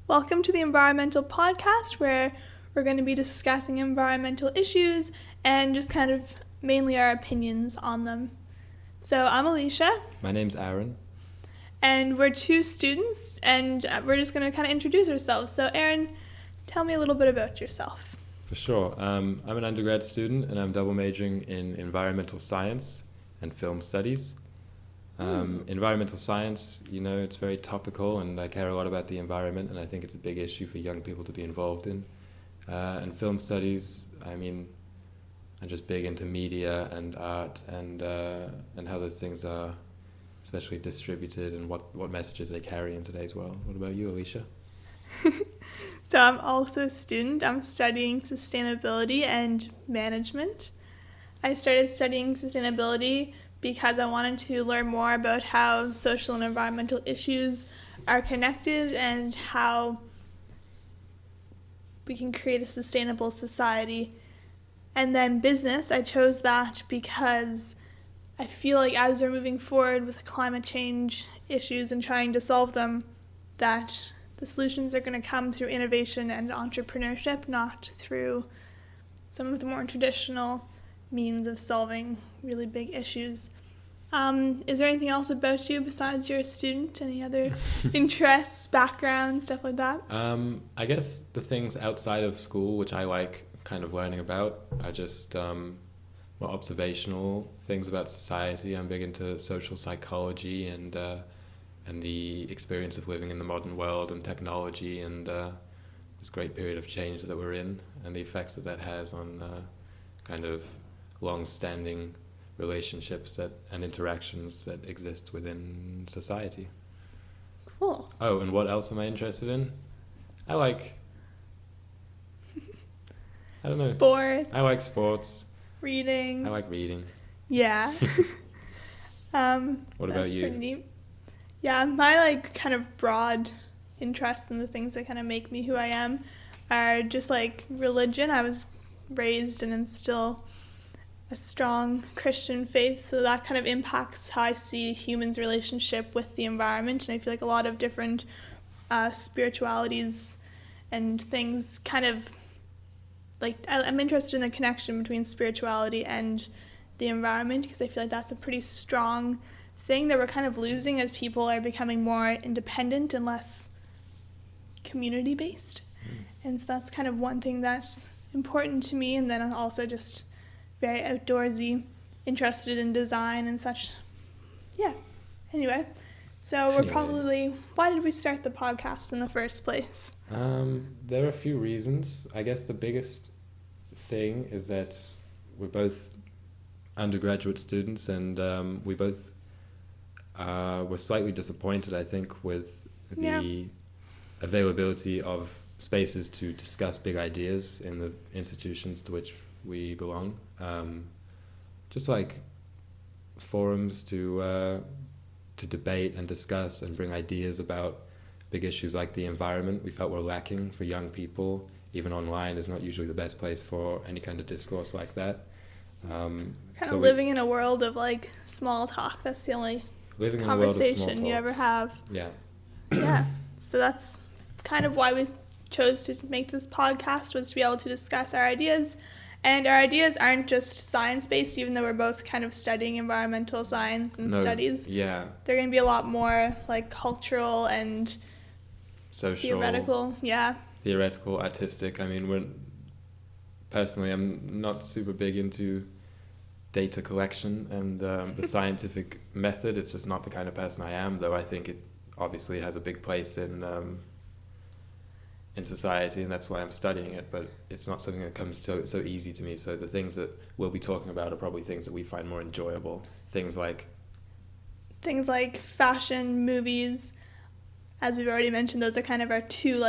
Welcome to the Environmental Podcast, where we're going to be discussing environmental issues and just kind of mainly our opinions on them. So I'm Alicia. My name's Aaron. And we're two students, and we're just going to kind of introduce ourselves. So Aaron, tell me a little bit about yourself. For sure. I'm an undergrad student, and I'm double majoring in environmental science and film studies. Environmental science, it's very topical, and I care a lot about the environment, and I think it's a big issue for young people to be involved in. And film studies, I'm just big into media and art and how those things are especially distributed and what messages they carry in today's world. What about you, Alicia? So I'm also a student. I'm studying sustainability and management. I started studying sustainability because I wanted to learn more about how social and environmental issues are connected and how we can create a sustainable society. And then business, I chose that because I feel like as we're moving forward with climate change issues and trying to solve them, that the solutions are going to come through innovation and entrepreneurship, not through some of the more traditional means of solving really big issues. Is there anything else about you besides you're a student? Any other interests, background, stuff like that? I guess the things outside of school, which I like kind of learning about, are just more observational things about society. I'm big into social psychology and the experience of living in the modern world and technology and this great period of change that we're in and the effects that has on kind of long-standing relationships and interactions that exist within society. Cool. Oh, and what else am I interested in? I don't know. Sports. I like sports. Reading. I like reading. Yeah. What about you? That's pretty neat. Yeah, my kind of broad interests and the things that kind of make me who I am are just religion. I was raised and am still a strong Christian faith, so that kind of impacts how I see humans' relationship with the environment. And I feel like a lot of different spiritualities and things kind of I'm interested in the connection between spirituality and the environment, because I feel like that's a pretty strong thing that we're kind of losing as people are becoming more independent and less community-based. And so that's kind of one thing that's important to me. And then I'm also just very outdoorsy, interested in design and such. Yeah. Anyway, so why did we start the podcast in the first place? There are a few reasons. I guess the biggest thing is that we're both undergraduate students, and we both were slightly disappointed, I think, with the availability of spaces to discuss big ideas in the institutions to which we belong. Just forums to debate and discuss and bring ideas about big issues like the environment we felt were lacking for young people. Even online is not usually the best place for any kind of discourse like that. Living in a world of small talk. That's the only conversation you ever have. Yeah. Yeah. So that's kind of why we chose to make this podcast, was to be able to discuss our ideas. And our ideas aren't just science-based, even though we're both kind of studying environmental science and studies. Yeah. They're going to be a lot more cultural and social, theoretical. Yeah. Theoretical, artistic. Personally, I'm not super big into data collection and the scientific method. It's just not the kind of person I am, though I think it obviously has a big place in society, and that's why I'm studying it, but it's not something that comes so easy to me. So the things that we'll be talking about are probably things that we find more enjoyable. Things like fashion, movies. As we've already mentioned, those are kind of our two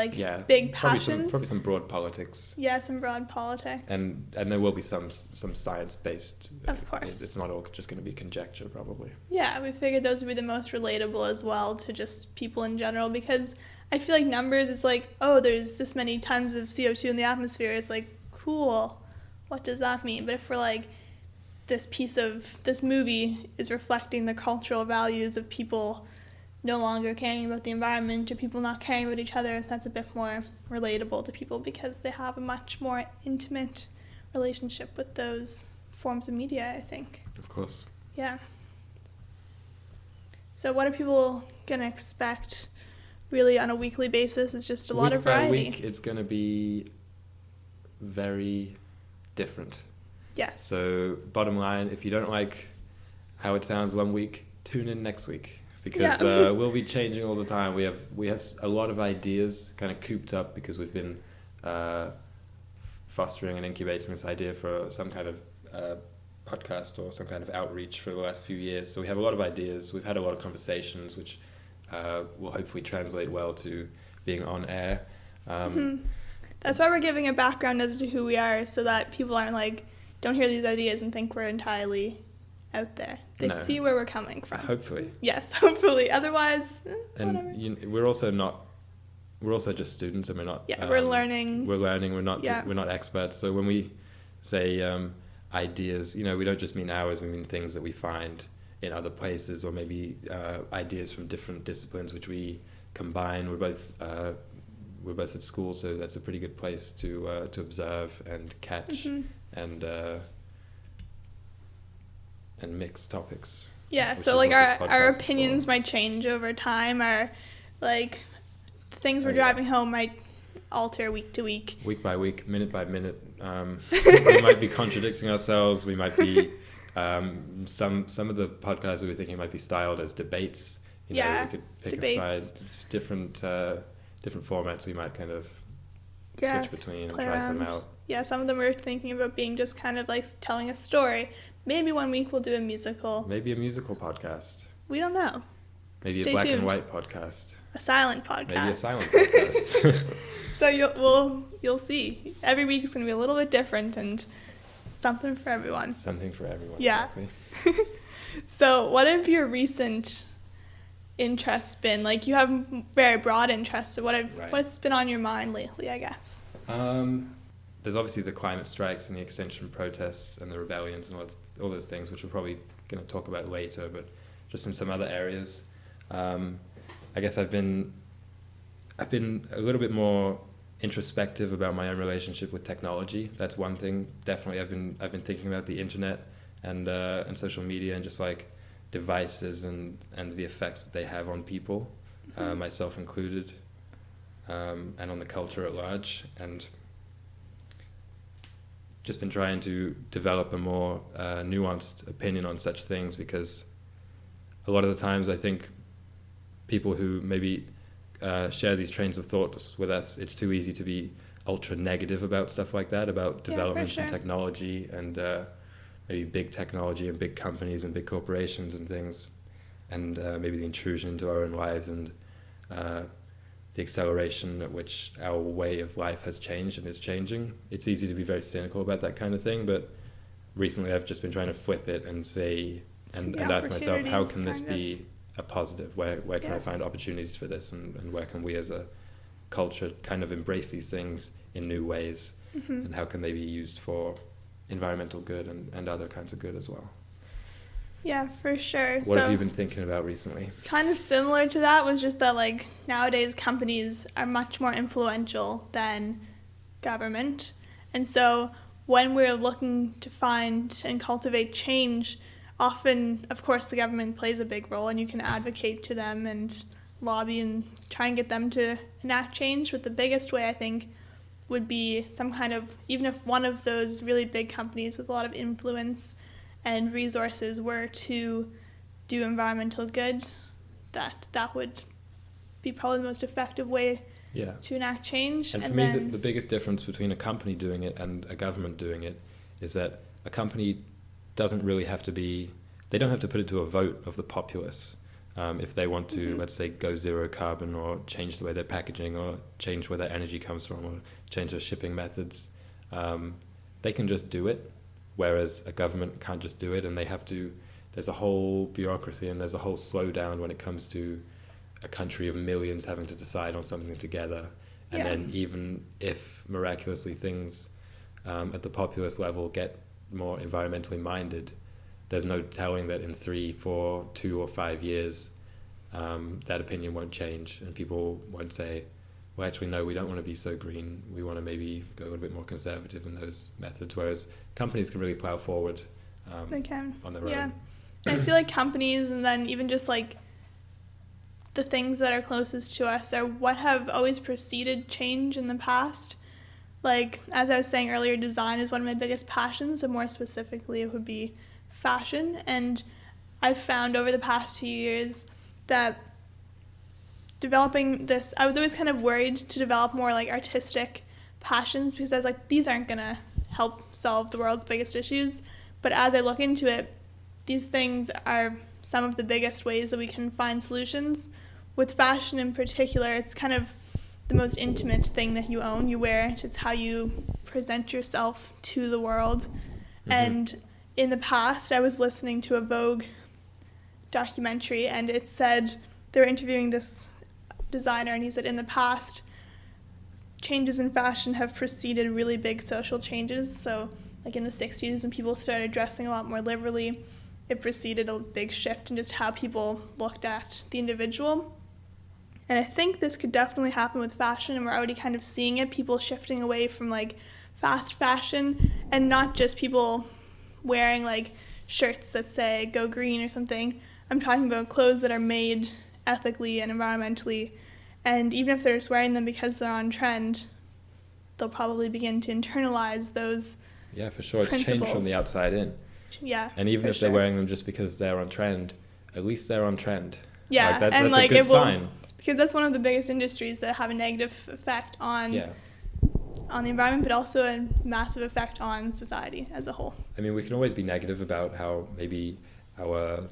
big passions. Probably some broad politics. Yeah, some broad politics. And there will be some science-based. Of course. It's not all just going to be conjecture, probably. Yeah, we figured those would be the most relatable as well to just people in general, because I feel like numbers, it's there's this many tons of CO2 in the atmosphere. It's cool. What does that mean? But if we're this movie is reflecting the cultural values of people no longer caring about the environment or people not caring about each other, that's a bit more relatable to people because they have a much more intimate relationship with those forms of media, I think. Of course. Yeah. So what are people going to expect really on a weekly basis? Is just a lot of variety. Week by week, it's going to be very different. Yes. So bottom line, if you don't like how it sounds one week, tune in next week. Because we'll be changing all the time. We have a lot of ideas kind of cooped up because we've been fostering and incubating this idea for some kind of podcast or some kind of outreach for the last few years. So we have a lot of ideas. We've had a lot of conversations, which will hopefully translate well to being on air. That's why we're giving a background as to who we are, so that people aren't like, don't hear these ideas and think we're entirely out there. They see where we're coming from. Hopefully. Yes, hopefully. Otherwise, whatever. And we're also just students, and we're not. Yeah, we're learning. We're learning. We're not experts. So when we say ideas, we don't just mean ours. We mean things that we find in other places, or maybe ideas from different disciplines which we combine. We're both at school, so that's a pretty good place to observe and catch and mix topics. Yeah, so like our opinions might change over time. Our like things we're driving home might alter week to week. Week by week, minute by minute. We might be contradicting ourselves. We might be some of the podcasts we were thinking might be styled as debates. We could pick a side. Just different formats we might kind of switch between and try some out. Yeah, some of them we're thinking about being just kind of like telling a story. Maybe one week we'll do a musical. Maybe a musical podcast. We don't know. Maybe Stay a black tuned. and white podcast. A silent podcast. Maybe a silent podcast. So you'll see. Every week is going to be a little bit different and something for everyone. Something for everyone. Yeah. Exactly. So what have your recent interests been? Like, you have very broad interests. So what's been on your mind lately, I guess? There's obviously the climate strikes and the extinction protests and the rebellions and all those things, which we're probably going to talk about later, but just in some other areas. I guess I've been a little bit more introspective about my own relationship with technology. That's one thing. Definitely, I've been thinking about the internet and social media and just like devices and the effects that they have on people, myself included, and on the culture at large, and just been trying to develop a more nuanced opinion on such things, because a lot of the times I think people who maybe share these trains of thought with us, it's too easy to be ultra negative about stuff like that, about developments in technology and maybe big technology and big companies and big corporations and things, and maybe the intrusion into our own lives and the acceleration at which our way of life has changed and is changing. It's easy to be very cynical about that kind of thing, but recently I've just been trying to flip it and say and ask myself, how can this be a positive? Where can I find opportunities for this, and where can we as a culture kind of embrace these things in new ways, and how can they be used for environmental good and other kinds of good as well? Yeah, for sure. What have you been thinking about recently? Kind of similar to that was just that, like, nowadays companies are much more influential than government. And so when we're looking to find and cultivate change, often, of course, the government plays a big role, and you can advocate to them and lobby and try and get them to enact change. But the biggest way, I think, would be some kind of, even if one of those really big companies with a lot of influence and resources were to do environmental good, that would be probably the most effective way to enact change. And for me, the biggest difference between a company doing it and a government doing it is that a company doesn't really have to they don't have to put it to a vote of the populace if they want to, let's say, go zero carbon or change the way they're packaging or change where their energy comes from or change their shipping methods. They can just do it, whereas a government can't just do it, and there's a whole bureaucracy and there's a whole slowdown when it comes to a country of millions having to decide on something together. And then even if miraculously things at the populace level get more environmentally minded, there's no telling that in 3, 4, 2 or 5 years that opinion won't change, and people won't say, well, actually, no, we don't want to be so green. We want to maybe go a little bit more conservative in those methods, whereas companies can really plow forward They can. on their Yeah. own. And I feel like companies, and then even just like the things that are closest to us, are what have always preceded change in the past. Like, as I was saying earlier, design is one of my biggest passions, and more specifically, it would be fashion. And I've found over the past few years that developing this, I was always kind of worried to develop more like artistic passions, because I was like, these aren't gonna help solve the world's biggest issues. But as I look into it, these things are some of the biggest ways that we can find solutions. With fashion in particular, it's kind of the most intimate thing that you own. You wear it. It's how you present yourself to the world. Mm-hmm. And in the past, I was listening to a Vogue documentary, and it said, they were interviewing this designer, and he said, in the past, changes in fashion have preceded really big social changes. So like in the 60s, when people started dressing a lot more liberally, it preceded a big shift in just how people looked at the individual. And I think this could definitely happen with fashion, and we're already kind of seeing it, people shifting away from like fast fashion, and not just people wearing like shirts that say go green or something. I'm talking about clothes that are made ethically and environmentally, and even if they're just wearing them because they're on trend, they'll probably begin to internalize those for sure. It's principles. changed from the outside in. Yeah, and even if sure. they're wearing them just because they're on trend, at least they're on trend. Yeah, like and that's like a good it will, sign. because that's one of the biggest industries that have a negative effect on the environment, but also a massive effect on society as a whole. I mean, we can always be negative about how maybe our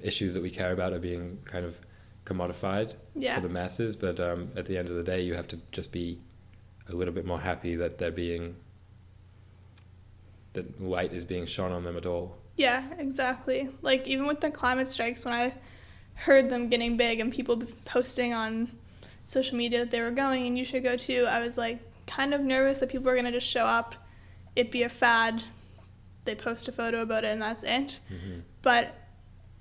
issues that we care about are being kind of commodified for the masses, but at the end of the day, you have to just be a little bit more happy that that light is being shone on them at all. Yeah, exactly. Like even with the climate strikes, when I heard them getting big and people posting on social media that they were going and you should go too, I was like kind of nervous that people were going to just show up, it'd be a fad, they post a photo about it and that's it. Mm-hmm. But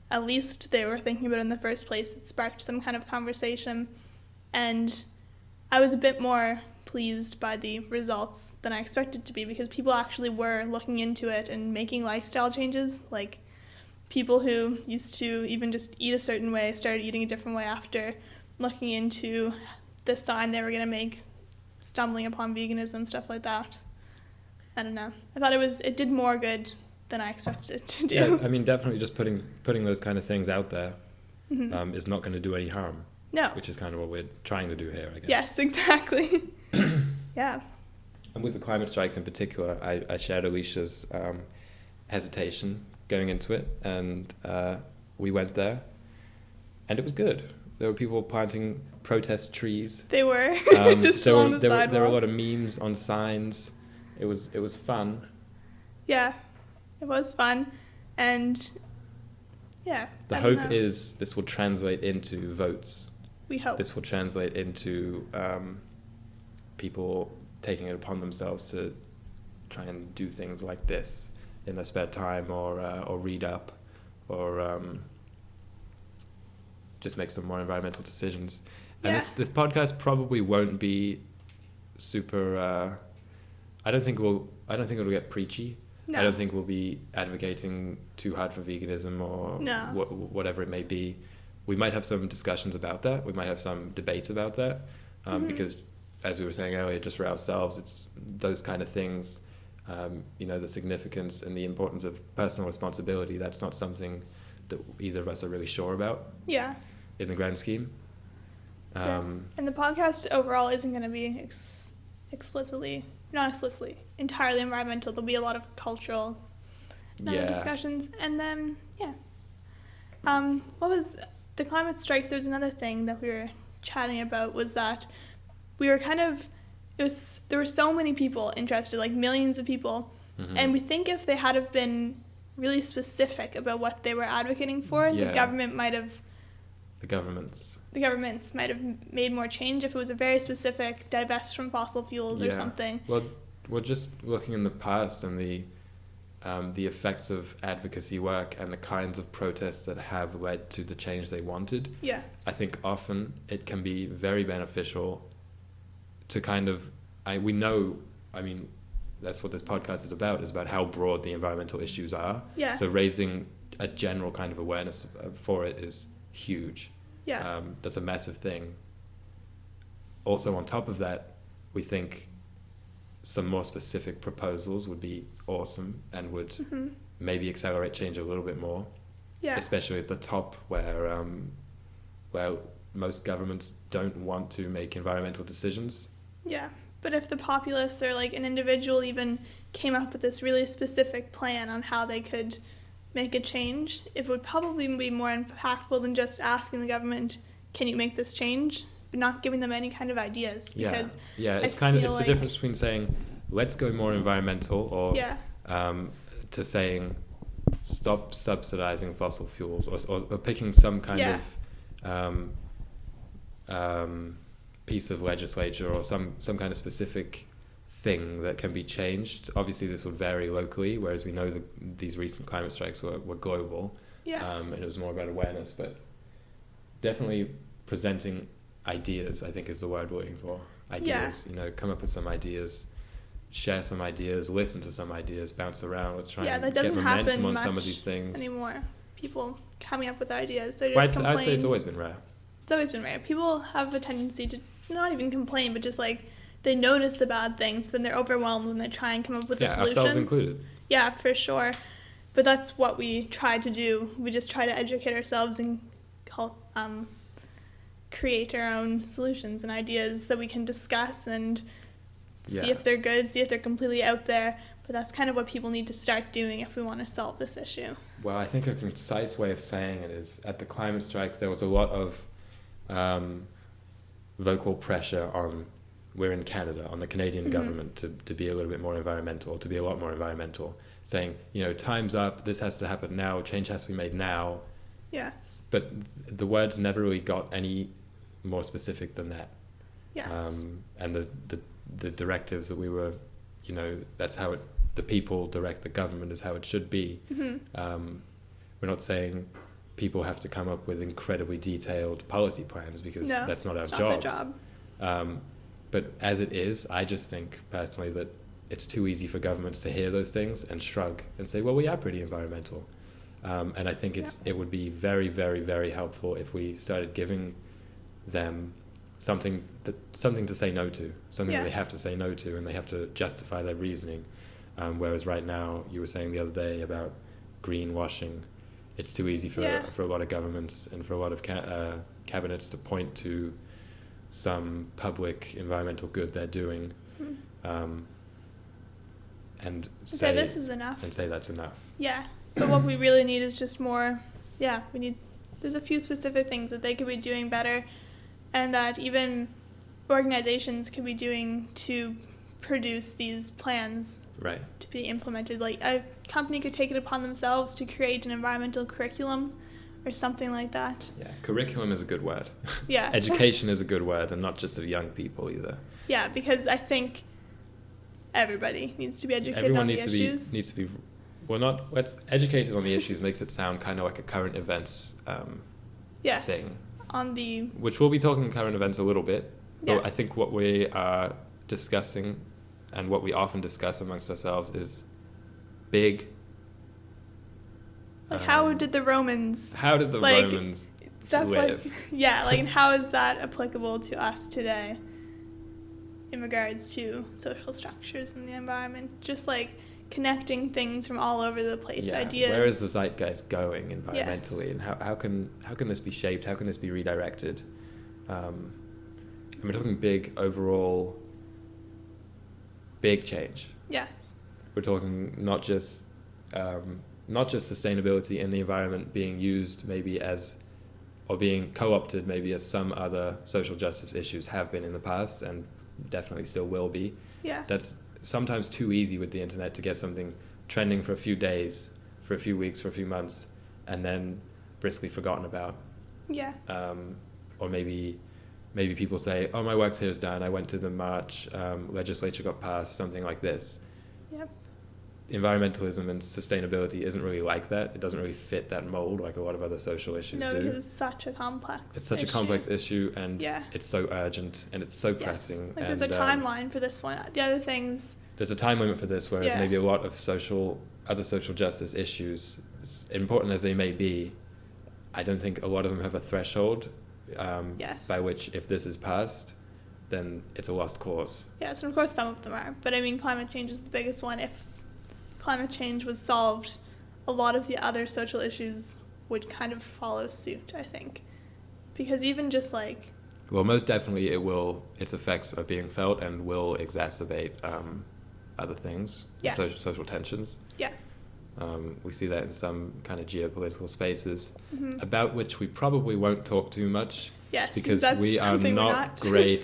at least they were thinking about it in the first place. It sparked some kind of conversation, and I was a bit more pleased by the results than I expected to be, because people actually were looking into it and making lifestyle changes. Like people who used to even just eat a certain way started eating a different way after looking into the sign they were going to make, stumbling upon veganism, stuff like that. I don't know. I thought it did more good than I expected it to do. Yeah, I mean, definitely just putting those kind of things out there is not going to do any harm. No. Which is kind of what we're trying to do here, I guess. Yes, exactly. Yeah. And with the climate strikes in particular, I shared Alicia's hesitation going into it, and we went there, and it was good. There were people planting protest trees. They were just along the sidewalk. There were a lot of memes on signs. It was fun. Yeah, it was fun, and yeah. The hope is this will translate into votes. We hope. This will translate into people taking it upon themselves to try and do things like this in their spare time, or read up, or just make some more environmental decisions. And this podcast probably won't be super. I don't think it'll get preachy. No. I don't think we'll be advocating too hard for veganism or whatever it may be. We might have some discussions about that. We might have some debates about that, because, as we were saying earlier, just for ourselves, it's those kind of things. The significance and the importance of personal responsibility. That's not something that either of us are really sure about. Yeah. In the grand scheme. And the podcast overall isn't going to be not explicitly, entirely environmental. There'll be a lot of cultural discussions. And then, what was the climate strikes? There was another thing that we were chatting about, was that we were there were so many people interested, like millions of people. Mm-hmm. And we think if they had have been really specific about what they were advocating for, the governments might have made more change if it was a very specific divest from fossil fuels or something. Well, just looking in the past and the the effects of advocacy work and the kinds of protests that have led to the change they wanted. Yes. I think often it can be very beneficial to kind of, that's what this podcast is about how broad the environmental issues are. Yes. So raising a general kind of awareness for it is huge. Yeah. That's a massive thing. Also, on top of that, we think some more specific proposals would be awesome and would maybe accelerate change a little bit more. Yeah. Especially at the top where most governments don't want to make environmental decisions. Yeah. But if the populace or like an individual even came up with this really specific plan on how they could make a change, it would probably be more impactful than just asking the government, can you make this change? But not giving them any kind of ideas. Because it's the difference between saying, let's go more environmental, or to saying, stop subsidizing fossil fuels, or picking some kind of piece of legislature or some kind of specific thing that can be changed. Obviously, this would vary locally, whereas we know these recent climate strikes were global. Yes. And it was more about awareness, but definitely presenting ideas, I think, is the word we're looking for. Ideas, come up with some ideas, share some ideas, listen to some ideas, bounce around. Let's try and get momentum on some of these things anymore. People coming up with ideas, they're just I'd say it's always been rare. It's always been rare. People have a tendency to not even complain, but just like they notice the bad things, but then they're overwhelmed when they try and come up with a solution. Ourselves included. Yeah, for sure. But that's what we try to do. We just try to educate ourselves and create our own solutions and ideas that we can discuss and see if they're good, see if they're completely out there. But that's kind of what people need to start doing if we want to solve this issue. Well, I think a concise way of saying it is, at the climate strikes, there was a lot of vocal pressure on, we're in Canada, on the Canadian government to be a little bit more environmental, to be a lot more environmental, saying, time's up, this has to happen now, change has to be made now. Yes. But the words never really got any more specific than that. Yes. And the directives that we were, that's how the people direct the government, is how it should be. We're not saying people have to come up with incredibly detailed policy plans, because that's not our jobs. Not their job. But as it is, I just think personally that it's too easy for governments to hear those things and shrug and say, well, we are pretty environmental. And I think it would be very, very, very helpful if we started giving them something to say no to, something that they have to say no to, and they have to justify their reasoning. Whereas right now, you were saying the other day about greenwashing, it's too easy for a lot of governments and for a lot of cabinets to point to some public environmental good they're doing, and say this is enough, and say that's enough. Yeah, but what we really need is just more. There's a few specific things that they could be doing better, and that even organizations could be doing to produce these plans to be implemented. Like a company could take it upon themselves to create an environmental curriculum or something like that. Yeah, curriculum is a good word. Yeah. Education is a good word, and not just of young people either. Yeah, because I think everybody needs to be educated on the issues. Needs to be what's educated on the issues makes it sound kind of like a current events thing. Which we'll be talking current events a little bit. But I think what we are discussing, and what we often discuss amongst ourselves, is big. Like how did the Romans stuff live? And how is that applicable to us today in regards to social structures and the environment? Just like connecting things from all over the place, ideas. Where is the zeitgeist going environmentally, and how can this be shaped? How can this be redirected? And we're talking big overall, big change. Yes. We're talking not just sustainability in the environment being used maybe or being co-opted maybe as some other social justice issues have been in the past, and definitely still will be. Yeah. That's sometimes too easy with the internet to get something trending for a few days, for a few weeks, for a few months, and then briskly forgotten about. Yes. Or maybe people say, oh, my work's here is done, I went to the march, legislature got passed, something like this. Yep. environmentalism and sustainability isn't really like that. It doesn't really fit that mold like a lot of other social issues No, do. because it's such a complex It's such a complex issue, and Yeah. it's so urgent, and it's so Yes. pressing. Like, there's a timeline for this one. The other things... There's a time limit for this, whereas Yeah. maybe a lot of other social justice issues, as important as they may be, I don't think a lot of them have a threshold Yes. by which, if this is passed, then it's a lost cause. Yes, and of course some of them are. But I mean, climate change is the biggest one. If climate change was solved, a lot of the other social issues would kind of follow suit, I think. Because even just like... Well, most definitely its effects are being felt and will exacerbate other things, Yes. social tensions. Yeah. We see that in some kind of geopolitical spaces, Mhm. about which we probably won't talk too much. Yes, because that's we are something we're not not. great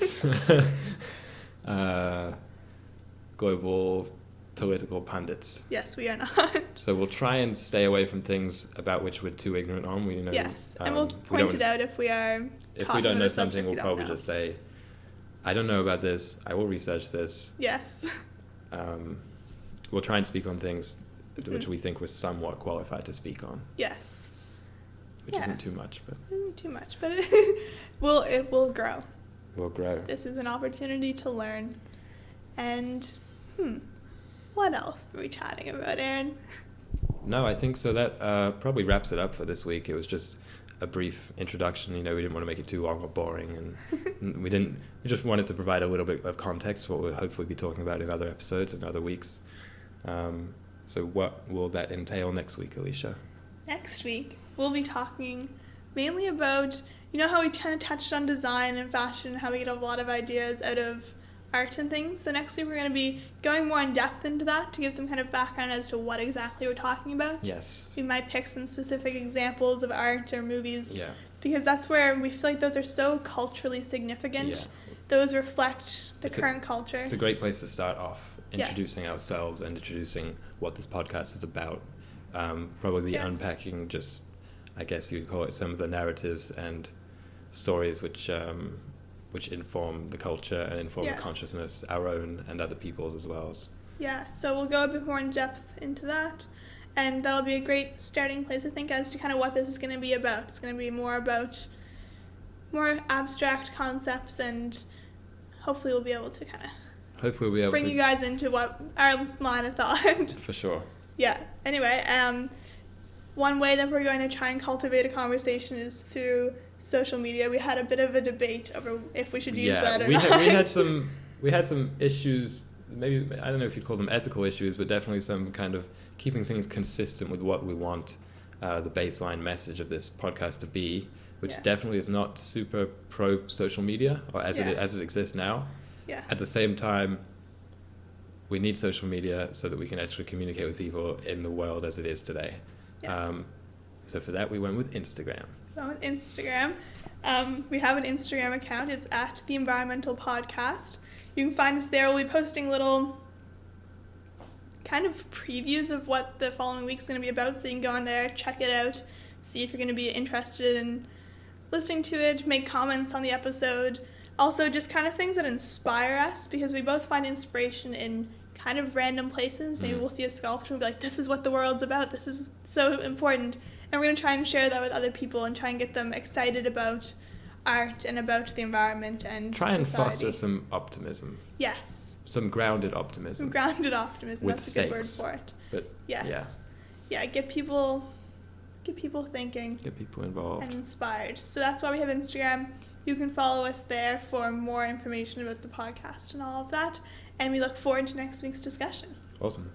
global political pundits. Yes, we are not. So we'll try and stay away from things about which we're too ignorant on. Yes, and we'll point it out if we are If we talking don't about know a something, subject we'll we don't probably know. just say, I don't know about this, I will research this. Yes. We'll try and speak on things which Mhm. we think we're somewhat qualified to speak on, Yes. which isn't too much, but Isn't too much, but it will grow. we'll grow. This is an opportunity to learn. And, what else are we chatting about, Aaron? No, I think so. That probably wraps it up for this week. It was just a brief introduction. We didn't want to make it too long or boring, and we just wanted to provide a little bit of context for what we'll hopefully be talking about in other episodes and other weeks. So what will that entail next week, Alicia? Next week, we'll be talking mainly about, how we kind of touched on design and fashion, how we get a lot of ideas out of art and things. So next week we're going to be going more in depth into that to give some kind of background as to what exactly we're talking about. Yes. We might pick some specific examples of art or movies. Yeah. Because that's where we feel like those are so culturally significant. Yeah. Those reflect the current culture. It's a great place to start off, Yes. introducing ourselves and introducing what this podcast is about. Probably Yes. unpacking just, I guess you'd call it, some of the narratives and stories which inform the culture and inform Yeah. the consciousness, our own and other people's as well. Yeah, so we'll go a bit more in depth into that, and that'll be a great starting place, I think, as to kind of what this is going to be about. It's going to be more about more abstract concepts, and hopefully we'll be able to kind of bring you guys into what our line of thought. For sure. Yeah, anyway, one way that we're going to try and cultivate a conversation is through social media. We had a bit of a debate over if we should use that or not. We had some issues, maybe, I don't know if you'd call them ethical issues, but definitely some kind of keeping things consistent with what we want the baseline message of this podcast to be, which Yes. definitely is not super pro social media, or as it exists now. Yes. At the same time, we need social media so that we can actually communicate with people in the world as it is today. Yes. So for that, we went with Instagram. On Instagram. We have an Instagram account. It's at The Environmental Podcast. You can find us there. We'll be posting little kind of previews of what the following week's going to be about, so you can go on there, check it out, see if you're going to be interested in listening to it, make comments on the episode. Also, just kind of things that inspire us, because we both find inspiration in kind of random places. Maybe we'll see a sculpture and be like, this is what the world's about. This is so important. And we're going to try and share that with other people and try and get them excited about art and about the environment and Try and society. foster some optimism. Yes. Some grounded optimism. Some grounded optimism. With That's a good word stakes. for it. But Yes. Yeah, get people thinking get people involved. and inspired. So that's why we have Instagram. You can follow us there for more information about the podcast and all of that. And we look forward to next week's discussion. Awesome.